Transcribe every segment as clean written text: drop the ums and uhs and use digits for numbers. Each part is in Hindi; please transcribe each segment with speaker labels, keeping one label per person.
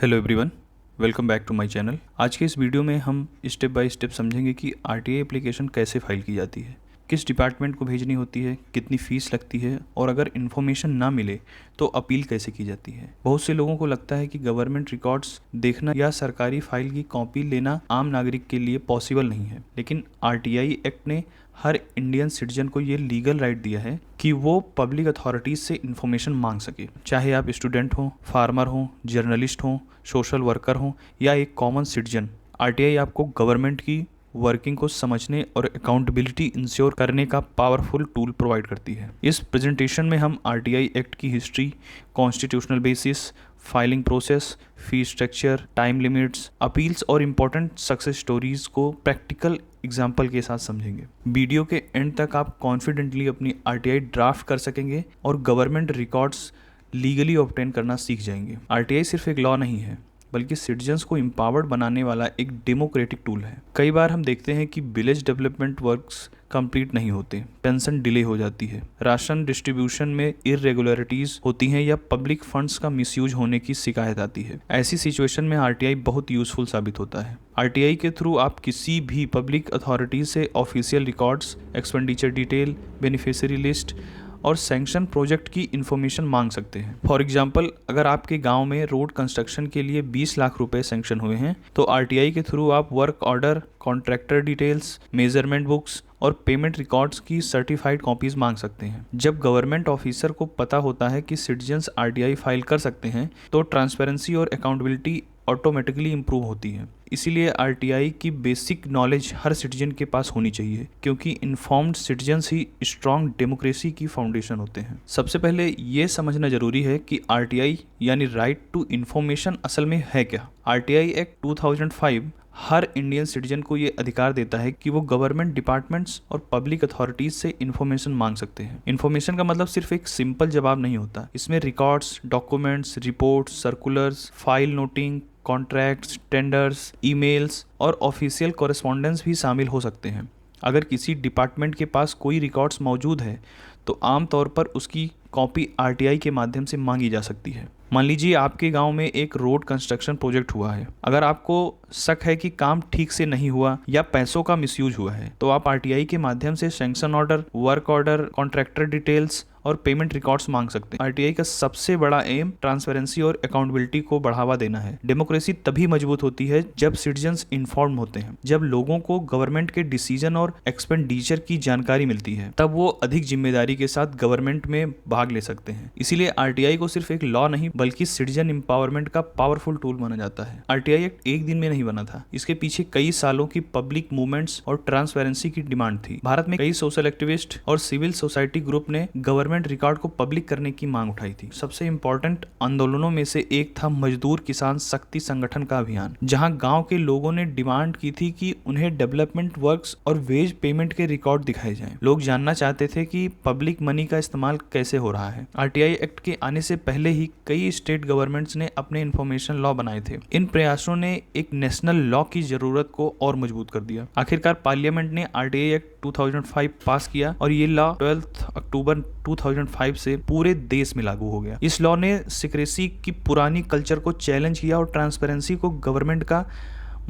Speaker 1: Hello everyone, welcome back to my channel. आज के इस वीडियो में हम स्टेप बाय स्टेप समझेंगे कि आरटीआई एप्लीकेशन कैसे फाइल की जाती है, किस डिपार्टमेंट को भेजनी होती है, कितनी फ़ीस लगती है और अगर इन्फॉर्मेशन ना मिले तो अपील कैसे की जाती है। बहुत से लोगों को लगता है कि गवर्नमेंट रिकॉर्ड्स देखना या सरकारी फाइल की कॉपी लेना आम नागरिक के लिए पॉसिबल नहीं है, लेकिन आरटीआई एक्ट ने हर इंडियन सिटीजन को ये लीगल राइट दिया है कि वो पब्लिक अथॉरिटीज़ से इन्फॉर्मेशन मांग सके। चाहे आप स्टूडेंट हो, फार्मर हो, जर्नलिस्ट हो, सोशल वर्कर हो या एक कॉमन सिटीजन, आरटीआई आपको गवर्नमेंट की वर्किंग को समझने और अकाउंटेबिलिटी इंश्योर करने का पावरफुल टूल प्रोवाइड करती है। इस प्रेजेंटेशन में हम आरटीआई एक्ट की history, constitutional basis, filing process, fee structure, time limits, appeals और इम्पोर्टेंट सक्सेस स्टोरीज को प्रैक्टिकल एग्जाम्पल के साथ समझेंगे। वीडियो के एंड तक आप कॉन्फिडेंटली अपनी आरटीआई ड्राफ्ट कर सकेंगे और गवर्नमेंट रिकॉर्ड्स लीगली ऑब्टेन करना सीख जाएंगे। आरटीआई सिर्फ एक लॉ नहीं है, बल्कि सिटीजन्स को एम्पावर्ड बनाने वाला एक डेमोक्रेटिक टूल है। कई बार हम देखते हैं कि विलेज डेवलपमेंट वर्क्स कंप्लीट नहीं होते, पेंशन डिले हो जाती है, राशन डिस्ट्रीब्यूशन में इरेगुलरिटीज होती हैं या पब्लिक फंड्स का मिसयूज होने की शिकायत आती है। ऐसी सिचुएशन में आरटीआई बहुत यूजफुल साबित होता है। आरटीआई के थ्रू आप किसी भी पब्लिक अथॉरिटी से official records, expenditure detail, beneficiary list और सैंक्शन प्रोजेक्ट की इन्फॉर्मेशन मांग सकते हैं। फॉर एग्जांपल, अगर आपके गांव में रोड कंस्ट्रक्शन के लिए 20 लाख रुपए सैंक्शन हुए हैं तो आरटीआई के थ्रू आप work order, contractor details, measurement books और पेमेंट रिकॉर्ड्स की सर्टिफाइड कॉपीज मांग सकते हैं। जब गवर्नमेंट ऑफिसर को पता होता है कि सिटीजन्स आरटीआई फाइल कर सकते हैं तो ट्रांसपेरेंसी और अकाउंटेबिलिटी ऑटोमेटिकली इम्प्रूव होती है। इसीलिए आरटीआई की बेसिक नॉलेज हर सिटीजन के पास होनी चाहिए, क्योंकि इन्फॉर्म्ड सिटीजन्स ही स्ट्रॉन्ग डेमोक्रेसी की फाउंडेशन होते हैं। सबसे पहले ये समझना जरूरी है कि आरटीआई यानी राइट टू इन्फॉर्मेशन असल में है क्या। आरटीआई एक्ट 2005 हर इंडियन सिटीजन को ये अधिकार देता है कि वो गवर्नमेंट डिपार्टमेंट्स और पब्लिक अथॉरिटीज से इन्फॉर्मेशन मांग सकते हैं। इन्फॉर्मेशन का मतलब सिर्फ एक सिंपल जवाब नहीं होता, इसमें records, documents, reports, circulars, file noting, contracts, tenders, emails और ऑफिशियल कॉरेस्पॉन्डेंस भी शामिल हो सकते हैं। अगर किसी डिपार्टमेंट के पास कोई रिकॉर्ड्स मौजूद है तो आमतौर पर उसकी कॉपी आरटीआई के माध्यम से मांगी जा सकती है। मान लीजिए आपके गांव में एक रोड कंस्ट्रक्शन प्रोजेक्ट हुआ है। अगर आपको शक है कि काम ठीक से नहीं हुआ या पैसों का मिसयूज हुआ है तो आप आरटीआई के माध्यम से sanction order, work order, contractor details और पेमेंट रिकॉर्ड्स मांग सकते हैं। आरटीआई का सबसे बड़ा एम ट्रांसपेरेंसी और अकाउंटेबिलिटी को बढ़ावा देना है। डेमोक्रेसी तभी मजबूत होती है जब सिटीजन्स इन्फॉर्म होते हैं। जब लोगों को गवर्नमेंट के डिसीजन और एक्सपेंडिचर की जानकारी मिलती है तब वो अधिक जिम्मेदारी के साथ गवर्नमेंट में भाग ले सकते हैं। इसीलिए आरटीआई को सिर्फ एक लॉ नहीं बल्कि सिटीजन एम्पावरमेंट का पावरफुल टूल माना जाता है। आरटीआई एक्ट एक दिन में नहीं बना था, इसके पीछे कई सालों की पब्लिक मूवमेंट्स और ट्रांसपेरेंसी की डिमांड थी। भारत में कई सोशल एक्टिविस्ट और सिविल सोसाइटी ग्रुप ने गवर्नमेंट रिकॉर्ड को पब्लिक करने की मांग उठाई थी। सबसे इंपॉर्टेंट आंदोलनों में से एक था मजदूर किसान शक्ति संगठन का अभियान, जहां गांव के लोगों ने डिमांड की थी कि उन्हें डेवलपमेंट वर्क्स और वेज पेमेंट के रिकॉर्ड दिखाए जाएं। लोग जानना चाहते थे कि पब्लिक मनी का इस्तेमाल कैसे हो रहा है। आरटीआई एक्ट के आने से पहले ही कई स्टेट गवर्नमेंट्स ने अपने इन्फॉर्मेशन लॉ बनाए थे। इन प्रयासों ने एक नेशनल लॉ की जरूरत को और मजबूत कर दिया। आखिरकार पार्लियामेंट ने आरटीआई एक्ट 2005 पास किया और ये लॉ 12 अक्टूबर 2005 से पूरे देश में लागू हो गया। इस लॉ ने सिक्रेसी की पुरानी कल्चर को चैलेंज किया और ट्रांसपेरेंसी को गवर्नमेंट का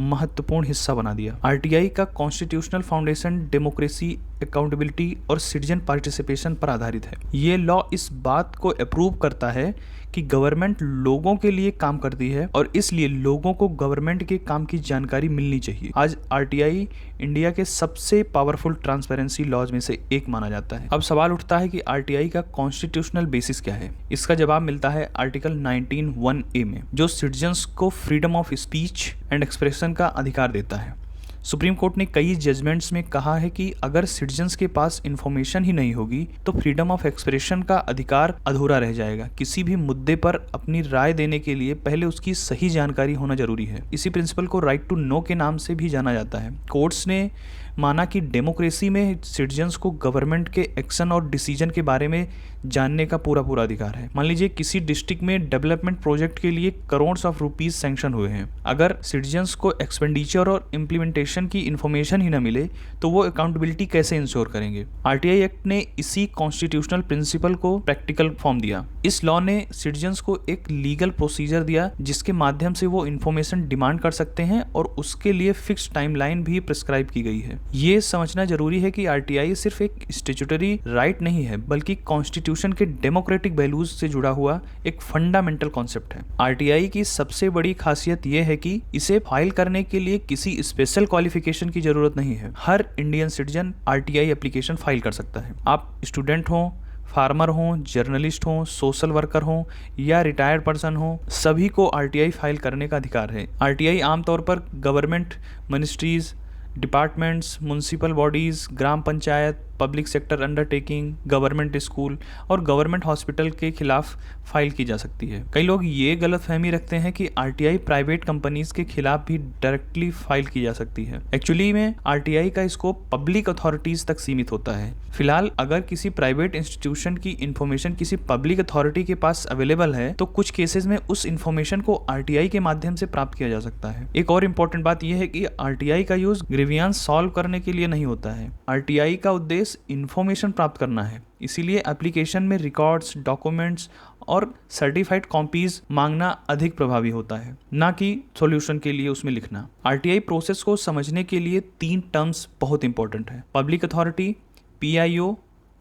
Speaker 1: महत्वपूर्ण हिस्सा बना दिया। आरटीआई का कॉन्स्टिट्यूशनल फाउंडेशन डेमोक्रेसी, अकाउंटेबिलिटी और सिटीजन पार्टिसिपेशन पर आधारित है। ये लॉ इस बात को अप्रूव करता है कि गवर्नमेंट लोगों के लिए काम करती है और इसलिए लोगों को गवर्नमेंट के काम की जानकारी मिलनी चाहिए। आज आरटीआई इंडिया के सबसे पावरफुल ट्रांसपेरेंसी लॉज में से एक माना जाता है। अब सवाल उठता है कि आरटीआई का कॉन्स्टिट्यूशनल बेसिस क्या है। इसका जवाब मिलता है आर्टिकल 19(1)(a) में, जो सिटीजन्स को freedom of speech and expression का अधिकार देता है। सुप्रीम कोर्ट ने कई जजमेंट्स में कहा है कि अगर सिटीजन्स के पास इंफॉर्मेशन ही नहीं होगी तो फ्रीडम ऑफ एक्सप्रेशन का अधिकार अधूरा रह जाएगा। किसी भी मुद्दे पर अपनी राय देने के लिए पहले उसकी सही जानकारी होना जरूरी है। इसी प्रिंसिपल को राइट टू नो के नाम से भी जाना जाता है। कोर्ट्स ने माना कि डेमोक्रेसी में सिटीजन्स को गवर्नमेंट के एक्शन और डिसीजन के बारे में जानने का पूरा पूरा अधिकार है। मान लीजिए किसी डिस्ट्रिक्ट में डेवलपमेंट प्रोजेक्ट के लिए करोड़ ऑफ रुपीज सैंक्शन हुए हैं, अगर सिटीजन्स को एक्सपेंडिचर और इम्प्लीमेंटेशन की इन्फॉर्मेशन ही ना मिले तो वो अकाउंटेबिलिटी कैसे इंश्योर करेंगे। आरटीआई एक्ट ने इसी कॉन्स्टिट्यूशनल प्रिंसिपल को प्रैक्टिकल फॉर्म दिया। इस लॉ ने सिटीजन्स को एक लीगल प्रोसीजर दिया जिसके माध्यम से वो इन्फॉर्मेशन डिमांड कर सकते हैं और उसके लिए फिक्स टाइमलाइन भी प्रिस्क्राइब की गई है। ये समझना जरूरी है कि आरटीआई सिर्फ एक स्टैट्यूटरी राइट नहीं है बल्कि कॉन्स्टिट्यूशन के डेमोक्रेटिक वैल्यूज से जुड़ा हुआ एक फंडामेंटल कॉन्सेप्ट है। आरटीआई की सबसे बड़ी खासियत यह है कि इसे फाइल करने के लिए किसी स्पेशल क्वालिफिकेशन की जरूरत नहीं है। हर Indian citizen RTI application file कर सकता है। आप स्टूडेंट हो, फार्मर हों, जर्नलिस्ट हों, सोशल वर्कर हों या रिटायर्ड पर्सन हों, सभी को आरटीआई फाइल करने का अधिकार है। आरटीआई आमतौर पर government, ministries, departments, municipal bodies, ग्राम panchayat, public sector undertaking, government school और गवर्नमेंट हॉस्पिटल के खिलाफ फाइल की जा सकती है। कई लोग ये गलतफहमी रखते हैं कि आरटीआई प्राइवेट कंपनीज के खिलाफ भी डायरेक्टली फाइल की जा सकती है। एक्चुअली में आरटीआई का स्कोप पब्लिक अथॉरिटीज़ तक सीमित होता है। फिलहाल अगर किसी प्राइवेट इंस्टीट्यूशन की इन्फॉर्मेशन किसी पब्लिक अथॉरिटी के पास अवेलेबल है तो कुछ केसेस में उस इन्फॉर्मेशन को आरटीआई के माध्यम से प्राप्त किया जा सकता है। एक और इम्पॉर्टेंट बात यह है कि आरटीआई का यूज ग्रीवियंस सॉल्व करने के लिए नहीं होता है। आरटीआई का उद्देश्य इंफॉर्मेशन प्राप्त करना है, इसीलिए एप्लीकेशन में रिकॉर्ड्स, डॉक्यूमेंट्स और सर्टिफाइड कॉपीज मांगना अधिक प्रभावी होता है, ना कि सॉल्यूशन के लिए उसमें लिखना। आरटीआई प्रोसेस को समझने के लिए 3 टर्म्स बहुत इंपॉर्टेंट है: पब्लिक अथॉरिटी, पीआईओ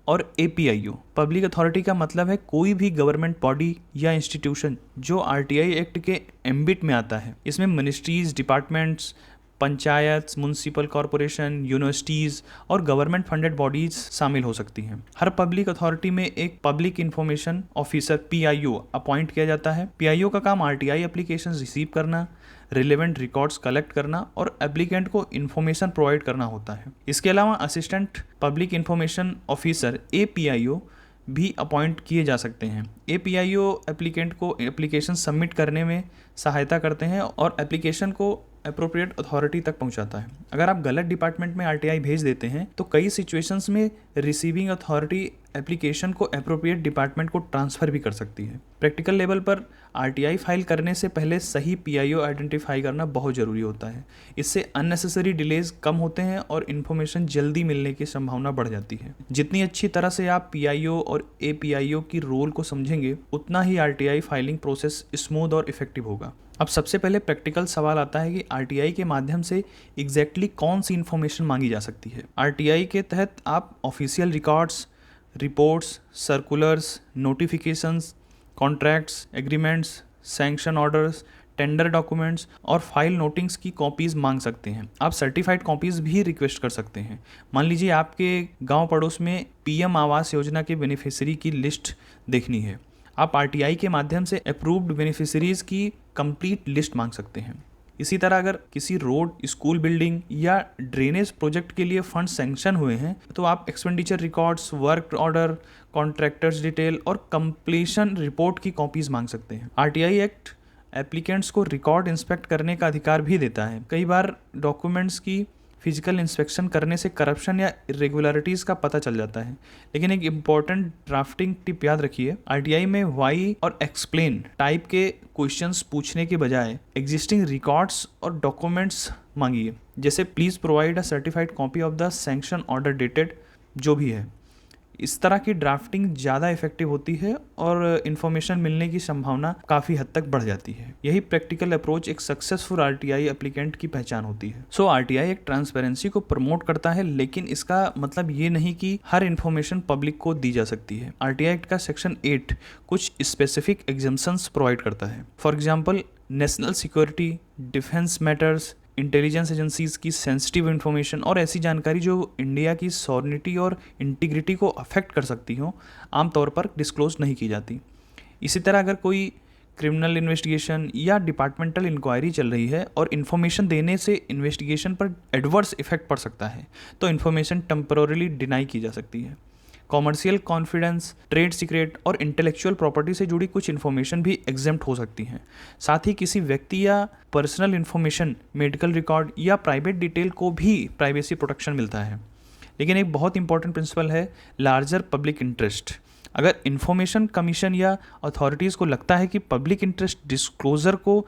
Speaker 1: और एपीआईओ। पब्लिक अथॉरिटी का मतलब है कोई भी गवर्नमेंट बॉडी या इंस्टीट्यूशन जो आरटीआई एक्ट के एम्बिट में आता है। इसमें ministries, departments, panchayat, municipal corporation, universities और गवर्नमेंट फंडेड बॉडीज शामिल हो सकती हैं। हर पब्लिक अथॉरिटी में एक public information officer PIO appoint किया जाता है। पीआईओ का काम आरटीआई एप्लीकेशन रिसीव करना, रिलेवेंट रिकॉर्ड्स कलेक्ट करना और एप्लीकेंट को इन्फॉर्मेशन प्रोवाइड करना होता है। इसके अलावा असिस्टेंट पब्लिक इंफॉर्मेशन ऑफिसर एपीआईओ भी अपॉइंट किए जा सकते हैं। एपीआईओ एप्लीकेंट को एप्लीकेशन सबमिट करने में सहायता करते हैं और एप्लीकेशन को अप्रोप्रिएट अथॉरिटी तक पहुंचाता है। अगर आप गलत डिपार्टमेंट में आरटीआई भेज देते हैं तो कई सिचुएशंस में रिसीविंग अथॉरिटी एप्लीकेशन को अप्रोप्रिएट डिपार्टमेंट को ट्रांसफ़र भी कर सकती है। प्रैक्टिकल लेवल पर आरटीआई फाइल करने से पहले सही पीआईओ आइडेंटिफाई करना बहुत ज़रूरी होता है। इससे अननेसेसरी डिलेज कम होते हैं और इन्फॉर्मेशन जल्दी मिलने की संभावना बढ़ जाती है। जितनी अच्छी तरह से आप पीआईओ और एपीआईओ की रोल को समझेंगे उतना ही आरटीआई फाइलिंग प्रोसेस स्मूथ और इफेक्टिव होगा। अब सबसे पहले प्रैक्टिकल सवाल आता है कि आरटीआई के माध्यम से एग्जैक्टली कौन सी इन्फॉर्मेशन मांगी जा सकती है। आरटीआई के तहत आप official records, reports, circulars, notifications, contracts, agreements, sanction orders, tender documents और फाइल नोटिंग्स की कॉपीज़ मांग सकते हैं। आप सर्टिफाइड कॉपीज़ भी रिक्वेस्ट कर सकते हैं। मान लीजिए आपके गांव पड़ोस में पीएम आवास योजना के बेनिफिशियरी की लिस्ट देखनी है। आप आरटीआई के माध्यम से अप्रूव्ड बेनिफिशियरीज की कंप्लीट लिस्ट मांग सकते हैं। इसी तरह अगर किसी रोड, स्कूल बिल्डिंग या ड्रेनेज प्रोजेक्ट के लिए फंड सैंक्शन हुए हैं तो आप expenditure records, work order, contractors detail और कंप्लीशन रिपोर्ट की कॉपीज मांग सकते हैं। आरटीआई एक्ट एप्लीकेंट्स को रिकॉर्ड इंस्पेक्ट करने का अधिकार भी देता है। कई बार डॉक्यूमेंट्स की फिजिकल इंस्पेक्शन करने से करप्शन या इरेगुलरिटीज़ का पता चल जाता है। लेकिन एक इम्पॉर्टेंट ड्राफ्टिंग टिप याद रखिए, आरटीआई में वाई और एक्सप्लेन टाइप के क्वेश्चंस पूछने के बजाय एग्जिस्टिंग रिकॉर्ड्स और डॉक्यूमेंट्स मांगिए, जैसे please provide a certified copy of the sanction order dated, जो भी है। इस तरह की ड्राफ्टिंग ज़्यादा इफेक्टिव होती है और इन्फॉर्मेशन मिलने की संभावना काफ़ी हद तक बढ़ जाती है। यही प्रैक्टिकल अप्रोच एक सक्सेसफुल आरटीआई एप्लीकेंट की पहचान होती है। सो आरटीआई एक ट्रांसपेरेंसी को प्रमोट करता है, लेकिन इसका मतलब ये नहीं कि हर इन्फॉर्मेशन पब्लिक को दी जा सकती है। आरटीआई एक्ट का सेक्शन 8 कुछ स्पेसिफिक एग्जम्पशंस प्रोवाइड करता है। For example, national security, defence matters, intelligence agencies की सेंसिटिव इन्फॉर्मेशन और ऐसी जानकारी जो इंडिया की सॉवरेनिटी और इंटीग्रिटी को अफेक्ट कर सकती हो, आमतौर पर डिस्क्लोज नहीं की जाती। इसी तरह अगर कोई क्रिमिनल इन्वेस्टिगेशन या डिपार्टमेंटल इंक्वायरी चल रही है और इन्फॉर्मेशन देने से इन्वेस्टिगेशन पर एडवर्स इफेक्ट पड़ सकता है तो इन्फॉर्मेशन टेम्पररीली डिनाई की जा सकती है। कॉमर्शियल कॉन्फिडेंस, ट्रेड सीक्रेट और इंटेलेक्चुअल प्रॉपर्टी से जुड़ी कुछ इन्फॉर्मेशन भी एग्जेम्प्ट हो सकती हैं। साथ ही किसी व्यक्ति या पर्सनल इन्फॉर्मेशन, मेडिकल रिकॉर्ड या प्राइवेट डिटेल को भी प्राइवेसी प्रोटेक्शन मिलता है। लेकिन एक बहुत इंपॉर्टेंट प्रिंसिपल है लार्जर पब्लिक इंटरेस्ट। अगर इंफॉर्मेशन कमीशन या अथॉरिटीज़ को लगता है कि पब्लिक इंटरेस्ट डिस्क्लोजर को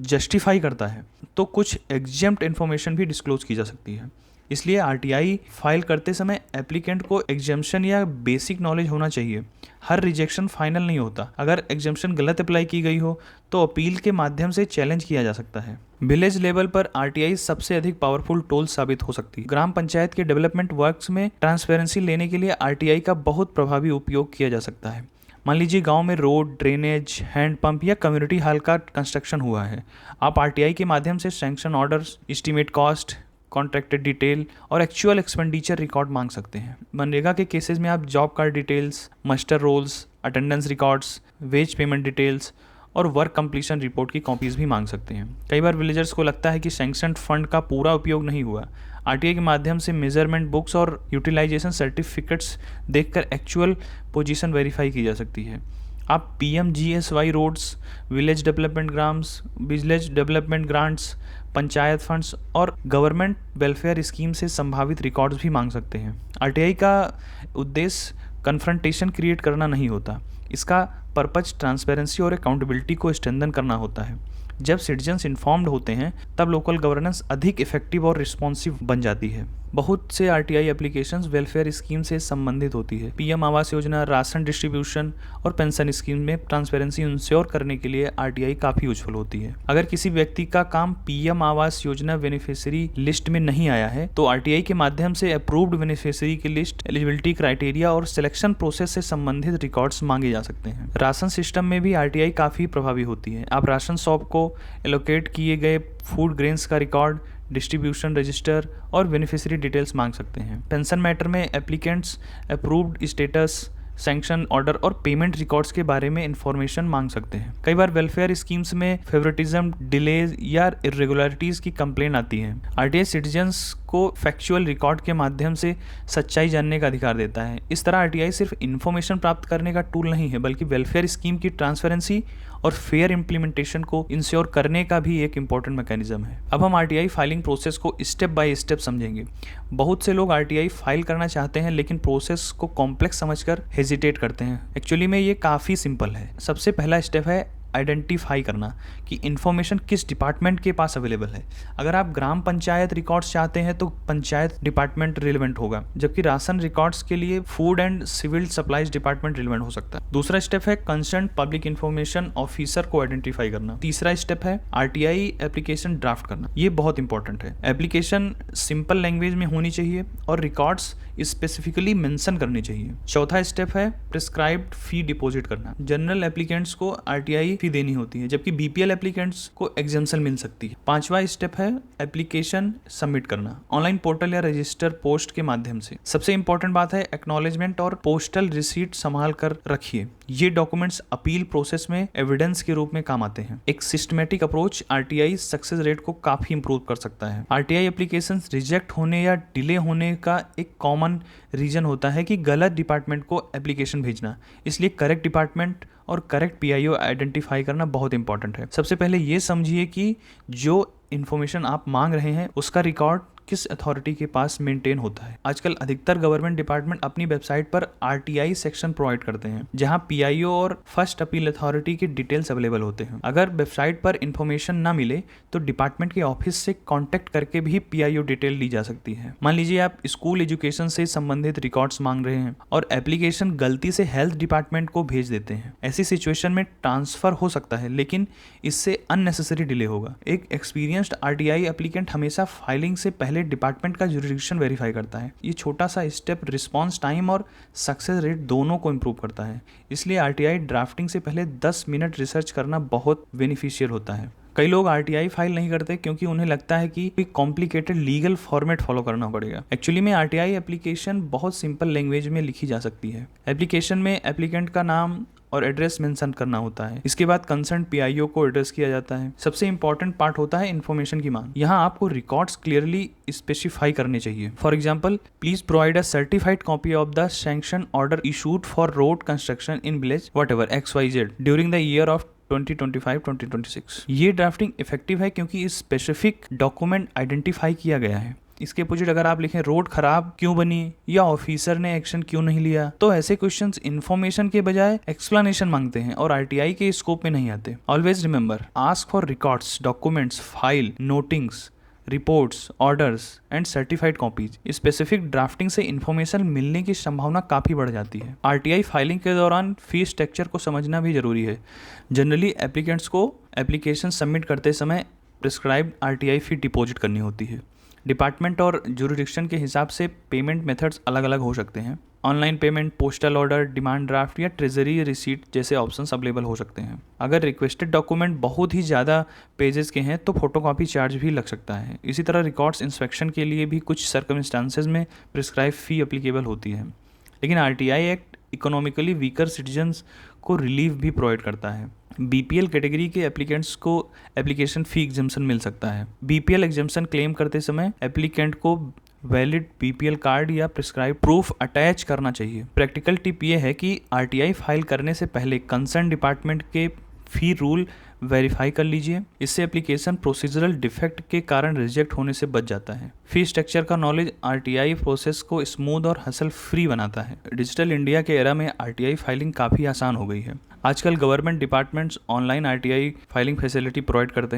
Speaker 1: जस्टिफाई करता है तो कुछ एग्जेम्प्ट इन्फॉर्मेशन भी डिस्क्लोज की जा सकती है। इसलिए आरटीआई फाइल करते समय एप्लीकेंट को एग्जेम्पशन या बेसिक नॉलेज होना चाहिए। हर रिजेक्शन फाइनल नहीं होता। अगर एग्जेम्पशन गलत अप्लाई की गई हो तो अपील के माध्यम से चैलेंज किया जा सकता है। विलेज लेवल पर आरटीआई सबसे अधिक पावरफुल टूल साबित हो सकती है। ग्राम पंचायत के डेवलपमेंट वर्क्स में ट्रांसपेरेंसी लेने के लिए आरटीआई का बहुत प्रभावी उपयोग किया जा सकता है। मान लीजिए गांव में रोड, ड्रेनेज, हैंड पंप या कम्युनिटी हॉल का कंस्ट्रक्शन हुआ है। आप आरटीआई के माध्यम से sanction orders, estimate cost, contracted detail और एक्चुअल एक्सपेंडिचर रिकॉर्ड मांग सकते हैं। मनरेगा के केसेस में आप job card details, muster rolls, attendance records, wage payment details और वर्क कंप्लीशन रिपोर्ट की कॉपीज़ भी मांग सकते हैं। कई बार विलेजर्स को लगता है कि सैंक्शन फंड का पूरा उपयोग नहीं हुआ। आरटीआई के माध्यम से मेजरमेंट बुक्स और यूटिलाइजेशन सर्टिफिकेट्स देखकर एक्चुअल पोजीशन वेरीफाई की जा सकती है। आप PMGSY roads, village development grants, panchayat funds और गवर्नमेंट वेलफेयर स्कीम से संभावित रिकॉर्ड्स भी मांग सकते हैं। आरटीआई का उद्देश्य कन्फ्रंटेशन क्रिएट करना नहीं होता। इसका पर्पज ट्रांसपेरेंसी और अकाउंटेबिलिटी को स्ट्रेंथन करना होता है। जब सिटीजन्स इन्फॉर्म्ड होते हैं तब लोकल गवर्नेंस अधिक इफेक्टिव और रिस्पॉन्सिव बन जाती है। बहुत से आरटीआई एप्लीकेशंस वेलफेयर स्कीम से संबंधित होती है। PM Awas Yojana, ration distribution और पेंशन स्कीम में ट्रांसपेरेंसी इंश्योर करने के लिए आरटीआई काफ़ी यूजफुल होती है। अगर किसी व्यक्ति का काम PM Awas Yojana beneficiary list में नहीं आया है तो आरटीआई के माध्यम से अप्रूव्ड बेनिफिशियरी की लिस्ट, एलिजिबिलिटी क्राइटेरिया और सिलेक्शन प्रोसेस से संबंधित रिकॉर्ड्स मांगे जा सकते हैं। राशन सिस्टम में भी आरटीआई काफ़ी प्रभावी होती है। आप राशन शॉप को एलोकेट किए गए फूड ग्रेन्स का रिकॉर्ड, डिस्ट्रीब्यूशन रजिस्टर और बेनिफिशियरी डिटेल्स मांग सकते हैं। पेंशन मैटर में applicants approved status, sanction order और पेमेंट रिकॉर्ड्स के बारे में इंफॉर्मेशन मांग सकते हैं। कई बार वेलफेयर स्कीम्स में फेवरेटिज्म, डिलेज या इरेगुलरिटीज़ की कंप्लेंट आती है। आरटीआई सिटीजन्स को फैक्चुअल रिकॉर्ड के माध्यम से सच्चाई जानने का अधिकार देता है। इस तरह आरटीआई सिर्फ इन्फॉर्मेशन प्राप्त करने का टूल नहीं है बल्कि वेलफेयर स्कीम की ट्रांसपेरेंसी और फेयर इम्प्लीमेंटेशन को इंश्योर करने का भी एक इम्पॉर्टेंट मैकेनिज्म है। अब हम आरटीआई फाइलिंग प्रोसेस को स्टेप बाय स्टेप समझेंगे। बहुत से लोग आरटीआई फाइल करना चाहते हैं लेकिन प्रोसेस को कॉम्प्लेक्स समझकर हेजिटेट करते हैं। एक्चुअली में ये काफ़ी सिंपल है। सबसे पहला स्टेप है आइडेंटिफाई करना कि इन्फॉर्मेशन किस डिपार्टमेंट के पास अवेलेबल है। अगर आप ग्राम पंचायत रिकॉर्ड्स चाहते हैं तो पंचायत डिपार्टमेंट रिलेवेंट होगा, जबकि राशन रिकॉर्ड्स के लिए food and civil supplies department relevant हो सकता है। दूसरा स्टेप है कंसर्न पब्लिक इन्फॉर्मेशन ऑफिसर को आइडेंटिफाई करना। तीसरा स्टेप है आरटीआई एप्लीकेशन ड्राफ्ट करना। ये बहुत इंपॉर्टेंट है। एप्लीकेशन सिंपल लैंग्वेज में होनी चाहिए और रिकॉर्ड्स स्पेसिफिकली मेंशन करनी चाहिए। चौथा स्टेप है प्रिस्क्राइब्ड फी डिपॉजिट करना। जनरल एप्लीकेंट्स को आरटीआई फी देनी होती है जबकि बीपीएल एप्लीकेंट्स को एग्जेम्पशन मिल सकती है। पांचवा स्टेप है एप्लीकेशन सबमिट करना ऑनलाइन पोर्टल या रजिस्टर पोस्ट के माध्यम से। सबसे इंपॉर्टेंट बात है एक्नॉलेजमेंट और पोस्टल रिसीट संभाल कर रखिए। ये डॉक्यूमेंट्स अपील प्रोसेस में एविडेंस के रूप में काम आते हैं। एक systematic approach RTI success rate को काफी इंप्रूव कर सकता है। आरटीआई एप्लीकेशन रिजेक्ट होने या डिले होने का एक कॉमन रीजन होता है कि गलत डिपार्टमेंट को एप्लीकेशन भेजना। इसलिए करेक्ट डिपार्टमेंट और करेक्ट पीआईओ आइडेंटिफाई करना बहुत इंपॉर्टेंट है। सबसे पहले ये समझिए कि जो इन्फॉर्मेशन आप मांग रहे हैं उसका रिकॉर्ड किस अथॉरिटी के पास मेंटेन होता है। आजकल अधिकतर गवर्नमेंट डिपार्टमेंट अपनी वेबसाइट पर आरटीआई सेक्शन प्रोवाइड करते हैं जहां पीआईओ और फर्स्ट अपील अथॉरिटी की डिटेल्स अवेलेबल होते हैं। अगर वेबसाइट पर इंफॉर्मेशन ना मिले तो डिपार्टमेंट के ऑफिस से कांटेक्ट करके भी पीआईओ डिटेल ली जा सकती है। मान लीजिए आप स्कूल एजुकेशन से संबंधित रिकॉर्ड्स मांग रहे हैं और एप्लीकेशन गलती से हेल्थ डिपार्टमेंट को भेज देते हैं। ऐसी सिचुएशन में ट्रांसफर हो सकता है लेकिन इससे अननेसेसरी डिले होगा। एक एक्सपीरियंस्ड आरटीआई एप्लीकेंट हमेशा फाइलिंग से पहले डिपार्टमेंट का जुरिडिक्शन वेरीफाई करता है। ये छोटा सा स्टेप रिस्पांस टाइम और सक्सेस रेट दोनों को इंप्रूव करता है। इसलिए आरटीआई ड्राफ्टिंग से पहले 10 मिनट रिसर्च करना बहुत बेनिफिशियल होता है। कई लोग आरटीआई फाइल नहीं करते क्योंकि उन्हें लगता है कि कोई कॉम्प्लिकेटेड लीगल फॉर्मेट फॉलो करना पड़ेगा। एक्चुअली में आरटीआई एप्लीकेशन बहुत सिंपल लैंग्वेज में लिखी जा सकती है। एप्लीकेशन में एप्लीकेंट का नाम और एड्रेस मेंशन करना होता है। इसके बाद कंसर्न पीआईओ को एड्रेस किया जाता है। सबसे इंपॉर्टेंट पार्ट होता है इन्फॉर्मेशन की मांग। यहाँ आपको रिकॉर्ड्स क्लियरली स्पेसिफाई करने चाहिए। For example, please provide a certified copy of the sanction order issued for road construction in village whatever XYZ during the year of 2025-2026। ये ड्राफ्टिंग इफेक्टिव है क्योंकि इस स्पेसिफिक डॉक्यूमेंट आइडेंटिफाई किया गया है। इसके अपोजिट अगर आप लिखें रोड खराब क्यों बनी या ऑफिसर ने एक्शन क्यों नहीं लिया, तो ऐसे क्वेश्चंस इन्फॉर्मेशन के बजाय एक्सप्लेनेशन मांगते हैं और आरटीआई के स्कोप में नहीं आते। Always remember, ask for records, documents, file, notings, reports, orders and certified copies. Specific drafting से इन्फॉर्मेशन मिलने की संभावना काफ़ी बढ़ जाती है। आरटीआई फाइलिंग के दौरान फीस स्ट्रक्चर को समझना भी जरूरी है। जनरली एप्लीकेंट्स को एप्लीकेशन सबमिट करते समय प्रिस्क्राइब्ड आरटीआई फी डिपॉजिट करनी होती है। डिपार्टमेंट और जुरिडिक्शन के हिसाब से पेमेंट मेथड्स अलग अलग हो सकते हैं। Online payment, postal order, demand draft या ट्रेजरी रिसीट जैसे ऑप्शंस अवेलेबल हो सकते हैं। अगर रिक्वेस्टेड डॉक्यूमेंट बहुत ही ज़्यादा पेजेस के हैं तो फोटोकॉपी चार्ज भी लग सकता है। इसी तरह रिकॉर्ड्स इंस्पेक्शन के लिए भी कुछ सर्कमस्टांसेस में प्रिस्क्राइब फी एप्लीकेबल होती है। लेकिन RTI act economically weaker citizens को रिलीफ भी प्रोवाइड करता है। बीपीएल कैटेगरी के एप्लीकेंट्स को एप्लीकेशन फी एग्जम्पशन मिल सकता है। बीपीएल एग्जम्पशन क्लेम करते समय एप्लीकेंट को वैलिड बीपीएल कार्ड या प्रिस्क्राइब प्रूफ अटैच करना चाहिए। प्रैक्टिकल टिप ये है कि आरटीआई फाइल करने से पहले कंसर्न डिपार्टमेंट के फी रूल वेरीफाई कर लीजिए। इससे एप्लीकेशन प्रोसीजरल डिफेक्ट के कारण रिजेक्ट होने से बच जाता है। फी स्ट्रक्चर का नॉलेज आरटीआई प्रोसेस को स्मूथ और हसल फ्री बनाता है। डिजिटल इंडिया के एरा में आरटीआई फाइलिंग काफ़ी आसान हो गई है। आजकल government departments online RTI filing facility provide करते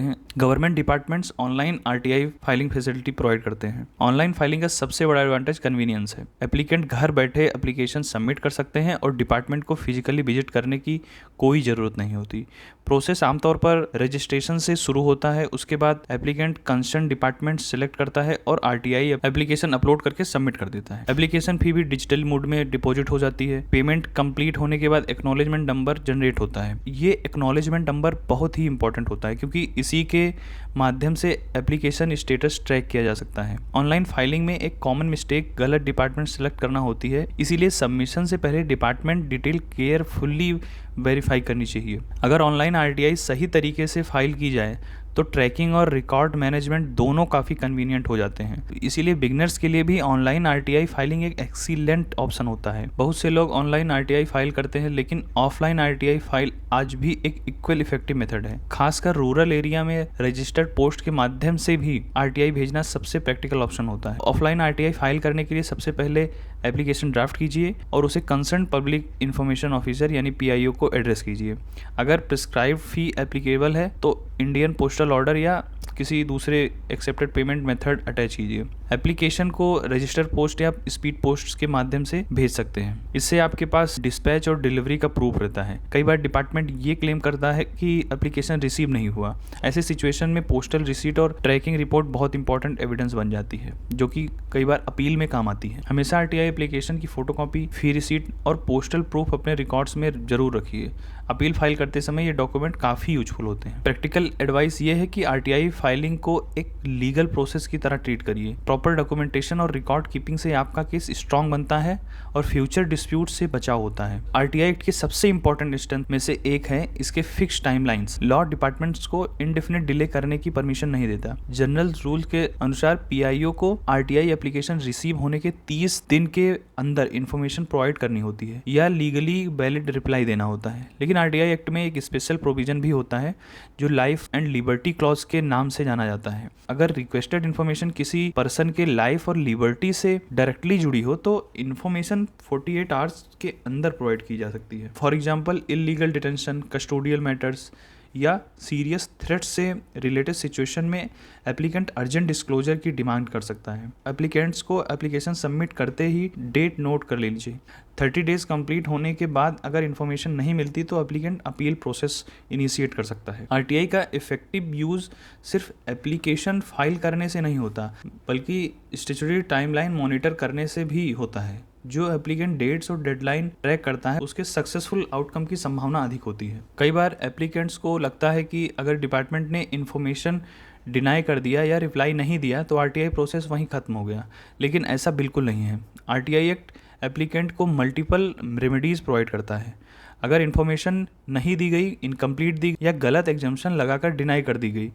Speaker 1: हैं। ऑनलाइन फाइलिंग का सबसे बड़ा एडवांटेज कन्वीनियंस है। एप्लीकेंट घर बैठे एप्लीकेशन सबमिट कर सकते हैं और डिपार्टमेंट को फिजिकली विजिट करने की कोई ज़रूरत नहीं होती। प्रोसेस आमतौर पर रजिस्ट्रेशन से शुरू होता है। उसके बाद एप्लीकेंट कंसर्न डिपार्टमेंट सेलेक्ट करता है और आरटीआई एप्लीकेशन अपलोड करके सबमिट कर देता है। एप्लीकेशन फी भी डिजिटल मोड में डिपॉजिट हो जाती है। पेमेंट कंप्लीट होने के बाद एक्नॉलेजमेंट नंबर जनरेट होता है। ये एक्नॉलेजमेंट नंबर बहुत ही इंपॉर्टेंट होता है क्योंकि इसी के माध्यम से एप्लीकेशन स्टेटस ट्रैक किया जा सकता है। ऑनलाइन फाइलिंग में एक कॉमन मिस्टेक गलत डिपार्टमेंट सेलेक्ट करना होती है, इसीलिए सबमिशन से पहले डिपार्टमेंट डिटेल केयरफुल्ली वेरीफाई करनी चाहिए। अगर ऑनलाइन आरटीआई सही तरीके से फाइल की जाए तो ट्रैकिंग और रिकॉर्ड मैनेजमेंट दोनों काफ़ी कन्वीनियंट हो जाते हैं। इसीलिए बिगनर्स के लिए भी ऑनलाइन आरटीआई फाइलिंग एक एक्सीलेंट ऑप्शन होता है। बहुत से लोग ऑनलाइन आरटीआई फाइल करते हैं, लेकिन ऑफलाइन आरटीआई फाइल आज भी एक इक्वल इफेक्टिव मेथड है। खासकर रूरल एरिया में रजिस्टर्ड पोस्ट के माध्यम से भी आरटीआई भेजना सबसे प्रैक्टिकल ऑप्शन होता है। ऑफलाइन आरटीआई फाइल करने के लिए सबसे पहले एप्लीकेशन ड्राफ्ट कीजिए और उसे कंसर्न पब्लिक इंफॉर्मेशन ऑफिसर यानी पीआईओ को एड्रेस कीजिए। अगर प्रिस्क्राइब फी एप्लीकेबल है तो इंडियन पोस्टल ऑर्डर या किसी दूसरे एक्सेप्टेड पेमेंट मेथड अटैच कीजिए। एप्लीकेशन को रजिस्टर पोस्ट या स्पीड पोस्ट के माध्यम से भेज सकते हैं। इससे आपके पास डिस्पैच और डिलीवरी का प्रूफ रहता है। कई बार डिपार्टमेंट ये क्लेम करता है कि एप्लीकेशन रिसीव नहीं हुआ। ऐसे सिचुएशन में पोस्टल रिसीट और ट्रैकिंग रिपोर्ट बहुत इंपॉर्टेंट एविडेंस बन जाती है, जो कि कई बार अपील में काम आती है। हमेशा आरटीआई एप्लीकेशन की फोटोकॉपी, फी रिसीट और पोस्टल प्रूफ अपने रिकॉर्ड्स में जरूर रखिए। अपील फाइल करते समय ये डॉक्यूमेंट काफ़ी यूजफुल होते हैं। प्रैक्टिकल एडवाइस ये है कि आरटीआई फाइलिंग को एक लीगल प्रोसेस की तरह ट्रीट करिए। प्रॉपर डॉक्यूमेंटेशन और रिकॉर्ड कीपिंग से आपका केस स्ट्रांग बनता है और फ्यूचर डिस्प्यूट से बचाव होता है। आरटीआई एक्ट के सबसे इंपॉर्टेंट स्ट्रेंथ में से एक है इसके फिक्स टाइमलाइंस। लॉ डिपार्टमेंट्स को इंडेफिनिट डिले करने की परमिशन नहीं देता। जनरल रूल के अनुसार पीआईओ को आरटीआई एप्लीकेशन रिसीव होने के 30 दिन के अंदर इंफॉर्मेशन प्रोवाइड करनी होती है या लीगली वैलिड रिप्लाई देना होता है। लेकिन आरटीआई एक्ट में एक स्पेशल प्रोविजन भी होता है जो लाइफ एंड लिबर्टी क्लॉज के नाम से जाना जाता है। अगर रिक्वेस्टेड इन्फॉर्मेशन किसी पर्सन के लाइफ और लिबर्टी से डायरेक्टली जुड़ी हो तो इन्फॉर्मेशन 48 आवर्स के अंदर प्रोवाइड की जा सकती है। For example, illegal detention, custodial matters या सीरियस थ्रेट्स से रिलेटेड सिचुएशन में एप्लीकेंट अर्जेंट डिस्क्लोजर की डिमांड कर सकता है। एप्लीकेंट्स को एप्लीकेशन सबमिट करते ही डेट नोट कर ले लीजिए। 30 डेज कंप्लीट होने के बाद अगर इन्फॉर्मेशन नहीं मिलती तो एप्लीकेंट अपील प्रोसेस इनिशिएट कर सकता है। आरटीआई का इफेक्टिव यूज़ सिर्फ एप्लीकेशन फाइल करने से नहीं होता, बल्कि स्टैट्यूटरी टाइमलाइन मॉनिटर करने से भी होता है। जो एप्लीकेंट डेट्स और डेडलाइन ट्रैक करता है उसके सक्सेसफुल आउटकम की संभावना अधिक होती है। कई बार एप्लीकेंट्स को लगता है कि अगर डिपार्टमेंट ने इन्फॉर्मेशन डिनाई कर दिया या रिप्लाई नहीं दिया तो आरटीआई प्रोसेस वहीं ख़त्म हो गया, लेकिन ऐसा बिल्कुल नहीं है। आरटीआई एक्ट एप्लीकेंट को मल्टीपल रेमेडीज़ प्रोवाइड करता है। अगर इन्फॉर्मेशन नहीं दी गई, इनकम्प्लीट दी या गलत एग्जाम्पशन लगाकर डिनाई कर दी गई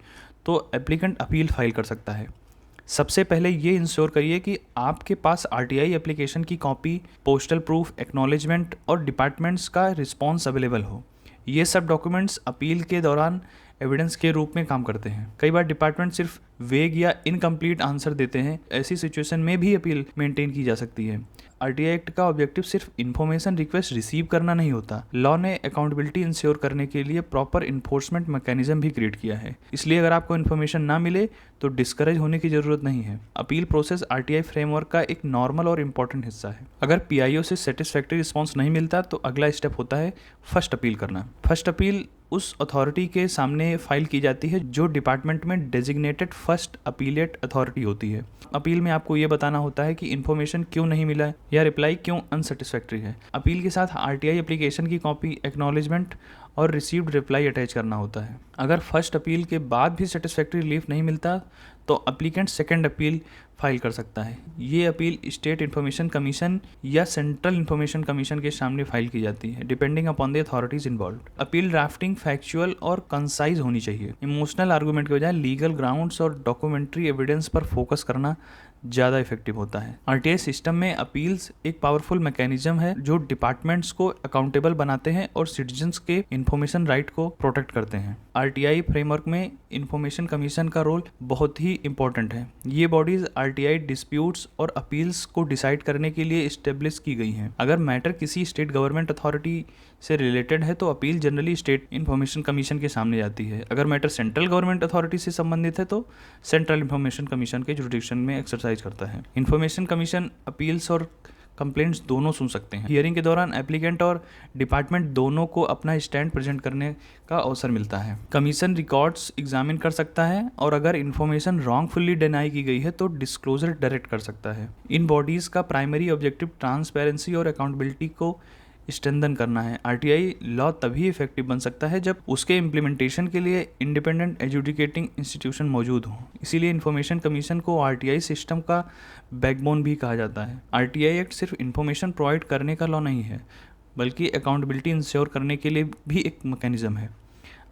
Speaker 1: तो एप्लीकेंट अपील फाइल कर सकता है। सबसे पहले ये इंश्योर करिए कि आपके पास आरटीआई एप्लीकेशन की कॉपी, पोस्टल प्रूफ, एक्नॉलेजमेंट और डिपार्टमेंट्स का रिस्पॉन्स अवेलेबल हो। ये सब डॉक्यूमेंट्स अपील के दौरान एविडेंस के रूप में काम करते हैं। कई बार डिपार्टमेंट सिर्फ वेग या इनकम्प्लीट आंसर देते हैं। ऐसी सिचुएशन में भी अपील मेंटेन की जा सकती है। आरटीआई एक्ट का ऑब्जेक्टिव सिर्फ इन्फॉर्मेशन रिक्वेस्ट रिसीव करना नहीं होता। लॉ ने अकाउंटेबिलिटी इंश्योर करने के लिए प्रॉपर इन्फोर्समेंट मैकेनिज्म भी क्रिएट किया है। इसलिए अगर आपको इन्फॉर्मेशन ना मिले तो डिस्करेज होने की जरूरत नहीं है। अपील प्रोसेस आरटीआई फ्रेमवर्क का एक नॉर्मल और इम्पॉर्टेंट हिस्सा है। अगर पीआईओ से सेटिस्फैक्ट्री रिस्पॉन्स नहीं मिलता तो अगला स्टेप होता है फर्स्ट अपील करना। फर्स्ट अपील उस अथॉरिटी के सामने फाइल की जाती है जो डिपार्टमेंट में डेजिग्नेटेड फर्स्ट अपीलेट अथॉरिटी होती है। अपील में आपको ये बताना होता है कि इन्फॉर्मेशन क्यों नहीं मिला है या रिप्लाई क्यों अनसेटिस्फैक्ट्री है। अपील के साथ आरटीआई एप्लीकेशन की कॉपी, एक्नॉलेजमेंट और रिसीव्ड रिप्लाई अटैच करना होता है। अगर फर्स्ट अपील के बाद भी सेटिस्फैक्ट्री रिलीफ नहीं मिलता तो अप्लीकेंट सेकेंड अपील फाइल कर सकता है। ये अपील स्टेट इन्फॉर्मेशन कमीशन या सेंट्रल इन्फॉर्मेशन कमीशन के सामने फाइल की जाती है, depending upon the authorities involved. Appeal drafting factual और कंसाइज होनी चाहिए। इमोशनल आर्गूमेंट के बजाय लीगल ग्राउंड्स और डॉक्यूमेंट्री एविडेंस पर फोकस करना ज़्यादा इफेक्टिव होता है। आरटीआई सिस्टम में अपील्स एक पावरफुल मैकेनिज्म है जो डिपार्टमेंट्स को अकाउंटेबल बनाते हैं और सिटीजन्स के इन्फॉर्मेशन राइट को प्रोटेक्ट करते हैं। आरटीआई फ्रेमवर्क में इन्फॉर्मेशन कमीशन का रोल बहुत ही इंपॉर्टेंट है। ये बॉडीज आरटीआई डिस्प्यूट्स और अपील्स को डिसाइड करने के लिए इस्टेब्लिश की गई हैं। अगर मैटर किसी स्टेट गवर्नमेंट अथॉरिटी से रिलेटेड है तो appeal generally state information commission के सामने जाती है। अगर मैटर सेंट्रल गवर्नमेंट अथॉरिटी से संबंधित है तो सेंट्रल इन्फॉर्मेशन कमीशन के जुरिडिक्शन में एक्सरसाइज करता है। इन्फॉर्मेशन कमीशन अपील्स और कंप्लेंट्स दोनों सुन सकते हैं। हियरिंग के दौरान एप्लीकेंट और डिपार्टमेंट दोनों को अपना स्टैंड प्रेजेंट करने का अवसर मिलता है। कमीशन रिकॉर्ड्स एग्जामिन कर सकता है और अगर इन्फॉर्मेशन रॉन्गफुली डिनाई की गई है तो डिस्क्लोजर डायरेक्ट कर सकता है। इन बॉडीज़ का प्राइमरी ऑब्जेक्टिव ट्रांसपेरेंसी और अकाउंटेबिलिटी को स्ट्रेंथन करना है। आरटीआई लॉ तभी इफेक्टिव बन सकता है जब उसके इम्प्लीमेंटेशन के लिए इंडिपेंडेंट एजुडिकेटिंग इंस्टीट्यूशन मौजूद हो। इसीलिए इन्फॉर्मेशन कमीशन को आरटीआई सिस्टम का बैकबोन भी कहा जाता है। आरटीआई एक्ट सिर्फ इन्फॉर्मेशन प्रोवाइड करने का लॉ नहीं है बल्कि अकाउंटेबिलिटी इंश्योर करने के लिए भी एक मैकेनिज्म है।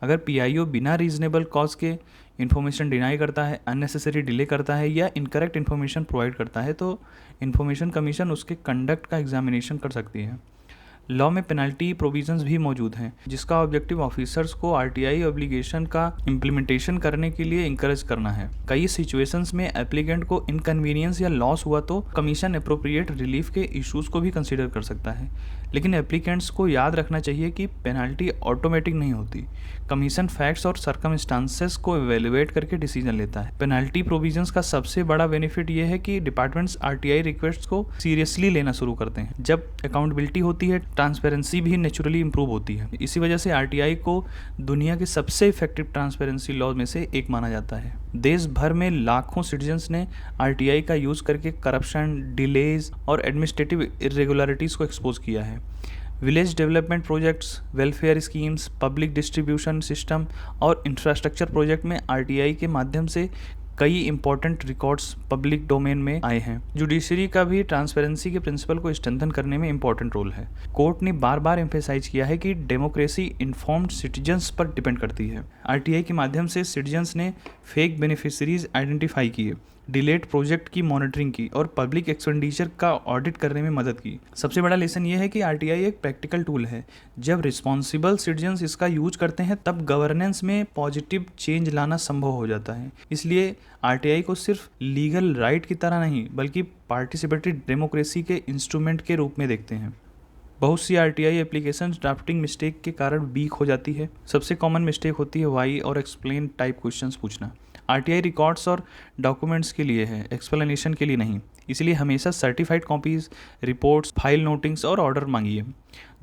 Speaker 1: अगर पीआईओ बिना रीजनेबल कॉज के इन्फॉर्मेशन डिनाई करता है, अननेसेसरी डिले करता है या इनकरेक्ट इन्फॉर्मेशन प्रोवाइड करता है तो इन्फॉर्मेशन कमीशन उसके कंडक्ट का एग्जामिनेशन कर सकती है। लॉ में पेनल्टी प्रोविजंस भी मौजूद हैं जिसका ऑब्जेक्टिव ऑफिसर्स को आरटीआई ऑब्लिगेशन का इम्प्लीमेंटेशन करने के लिए इंकरेज करना है। कई सिचुएशंस में एप्लीकेंट को इनकन्वीनियंस या लॉस हुआ तो कमीशन अप्रोप्रिएट रिलीफ के इश्यूज को भी कंसीडर कर सकता है। लेकिन एप्लीकेंट्स को याद रखना चाहिए कि पेनल्टी ऑटोमेटिक नहीं होती। कमीशन फैक्ट्स और सर्कमस्टांसेस को एवेलुएट करके डिसीजन लेता है। पेनल्टी प्रोविजंस का सबसे बड़ा बेनिफिट ये है कि डिपार्टमेंट्स आरटीआई रिक्वेस्ट को सीरियसली लेना शुरू करते हैं। जब अकाउंटेबिलिटी होती है, ट्रांसपेरेंसी भी नेचुरली इंप्रूव होती है। इसी वजह से आरटीआई को दुनिया के सबसे इफेक्टिव ट्रांसपेरेंसी लॉ में से एक माना जाता है। देश भर में लाखों सिटीजन्स ने आरटीआई का यूज़ करके करप्शन, डिलेज और एडमिनिस्ट्रेटिव इरेगुलरिटीज़ को एक्सपोज किया है। Village development projects, welfare schemes, public distribution system और इंफ्रास्ट्रक्चर प्रोजेक्ट में आरटीआई के माध्यम से कई इंपॉर्टेंट रिकॉर्ड्स पब्लिक डोमेन में आए हैं। जुडिशरी का भी ट्रांसपेरेंसी के प्रिंसिपल को स्ट्रेंथन करने में इंपॉर्टेंट रोल है। कोर्ट ने बार बार एम्फेसाइज किया है कि डेमोक्रेसी इन्फॉर्म्ड सिटीजन्स पर डिपेंड करती है। आरटीआई के माध्यम से सिटीजन्स ने फेक बेनिफिशरीज आइडेंटिफाई किए, डिलेड प्रोजेक्ट की मॉनिटरिंग की और पब्लिक एक्सपेंडिचर का ऑडिट करने में मदद की। सबसे बड़ा लेसन ये है कि आरटीआई एक प्रैक्टिकल टूल है। जब रिस्पॉन्सिबल सिटीजन्स इसका यूज करते हैं तब गवर्नेंस में पॉजिटिव चेंज लाना संभव हो जाता है। इसलिए आरटीआई को सिर्फ लीगल राइट की तरह नहीं बल्कि पार्टिसिपेटरी डेमोक्रेसी के इंस्ट्रूमेंट के रूप में देखते हैं। बहुत सी आरटीआई एप्लीकेशन ड्राफ्टिंग मिस्टेक के कारण वीक हो जाती है। सबसे कॉमन मिस्टेक होती है वाई और एक्सप्लेन टाइप क्वेश्चंस पूछना। आरटीआई रिकॉर्ड्स और डॉक्यूमेंट्स के लिए है, एक्सप्लेनेशन के लिए नहीं। इसलिए हमेशा certified copies, reports, file notings और ऑर्डर मांगिए।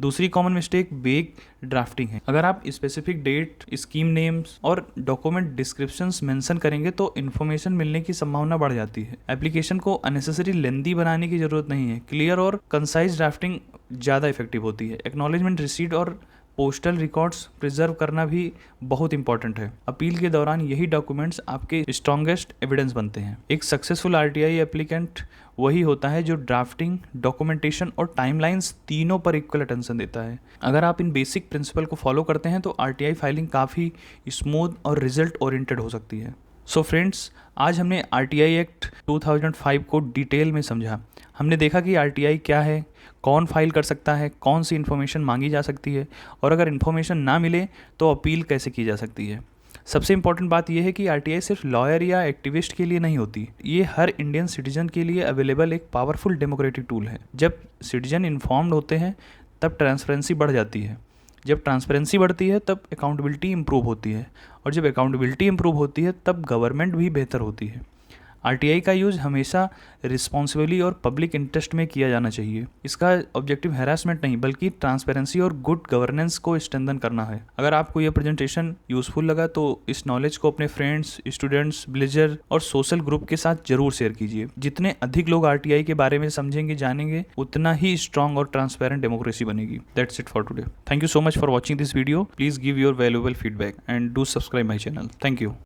Speaker 1: दूसरी कॉमन मिस्टेक वेग ड्राफ्टिंग है। अगर आप स्पेसिफिक डेट, स्कीम नेम्स और डॉक्यूमेंट डिस्क्रिप्शंस मेंशन करेंगे तो इन्फॉर्मेशन मिलने की संभावना बढ़ जाती है। एप्लीकेशन को अननेसेसरी लेंदी बनाने की जरूरत नहीं है। क्लियर और कंसाइज ड्राफ्टिंग ज़्यादा इफेक्टिव होती है। एक्नॉलेजमेंट, रिसीट और पोस्टल रिकॉर्ड्स प्रिजर्व करना भी बहुत इंपॉर्टेंट है। अपील के दौरान यही डॉक्यूमेंट्स आपके स्ट्रॉन्गेस्ट एविडेंस बनते हैं। एक सक्सेसफुल आरटीआई एप्लीकेंट वही होता है जो ड्राफ्टिंग, डॉक्यूमेंटेशन और टाइमलाइंस तीनों पर इक्वल अटेंशन देता है। अगर आप इन बेसिक प्रिंसिपल को फॉलो करते हैं तो आरटीआई फाइलिंग काफ़ी स्मूथ और रिजल्ट ओरिएंटेड हो सकती है। सो फ्रेंड्स, आज हमने आरटीआई एक्ट 2005 को डिटेल में समझा। हमने देखा कि आरटीआई क्या है, कौन फाइल कर सकता है, कौन सी इन्फॉर्मेशन मांगी जा सकती है और अगर इन्फॉर्मेशन ना मिले तो अपील कैसे की जा सकती है। सबसे इम्पॉर्टेंट बात यह है कि आरटीआई सिर्फ लॉयर या एक्टिविस्ट के लिए नहीं होती, ये हर इंडियन सिटीजन के लिए अवेलेबल एक पावरफुल डेमोक्रेटिक टूल है। जब सिटीजन इन्फॉर्म्ड होते हैं तब ट्रांसपेरेंसी बढ़ जाती है, जब ट्रांसपेरेंसी बढ़ती है तब अकाउंटेबिलिटी इंप्रूव होती है और जब अकाउंटेबिलिटी इंप्रूव होती है तब गवर्नमेंट भी बेहतर होती है। आरटीआई का यूज़ हमेशा रिस्पॉन्सिबली और पब्लिक इंटरेस्ट में किया जाना चाहिए। इसका ऑब्जेक्टिव हैरेसमेंट नहीं बल्कि ट्रांसपेरेंसी और गुड गवर्नेंस को स्ट्रेंथन करना है। अगर आपको यह प्रेजेंटेशन यूज़फुल लगा तो इस नॉलेज को अपने फ्रेंड्स, स्टूडेंट्स, विलेजर और सोशल ग्रुप के साथ जरूर शेयर कीजिए। जितने अधिक लोग आरटीआई के बारे में समझेंगे, जानेंगे, उतना ही स्ट्रॉन्ग और ट्रांसपेरेंट डेमोक्रेसी बनेगी। That's it for today. Thank you so much for watching this video. Please give your valuable feedback and do subscribe my channel. Thank you.